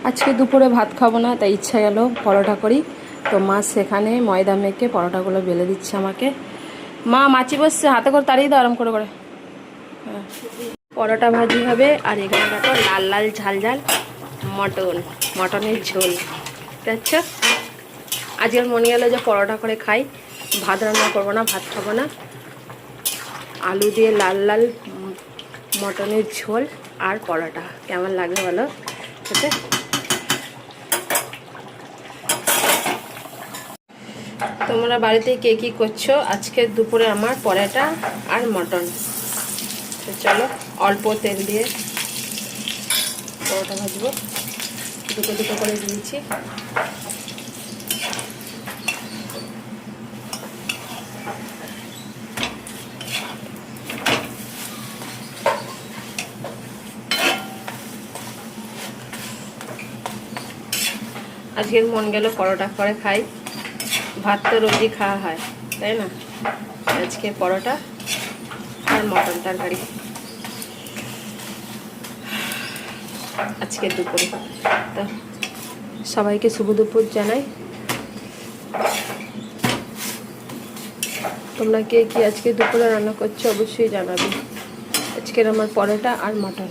আজকে দুপুরে ভাত খাবো না, তাই ইচ্ছা গেল পরোটা করি। তো মা সেখানে ময়দা মেখে পরোটাগুলো বেলে দিচ্ছে আমাকে। মা মাছি বসছে, হাতে করে তাড়িয়ে দাও আরাম করে করে। হ্যাঁ, পরোটা ভাজি হবে। আর এখানে দেখো লাল লাল ঝাল ঝাল মটনের ঝোল। দেখছো, আজকের মনে গেলো যে পরোটা করে খাই। ভাত রান্না করবো না, ভাত খাবো না। আলু দিয়ে লাল লাল মটনের ঝোল আর পরোটা কেমন লাগবে বলো খেতে? তোমরা বাড়িতে কে কী করছো? আজকে দুপুরে আমার পরোটা আর মটন। তো চলো অল্প তেল দিয়ে পরোটা ভাজবো। দুটো দুটো করে দিয়েছি। আজকের মন গেল পরোটা করে খাই। ভাত তো রোজই খাওয়া হয়, তাই না? আজকে পরোটা আর মটন তরকারি আজকে দুপুরে। তো সবাইকে শুভ দুপুর জানাই। তোমরা কে কি আজকে দুপুরে রান্না করছো অবশ্যই জানাবে। আজকের আমার পরোটা আর মটন।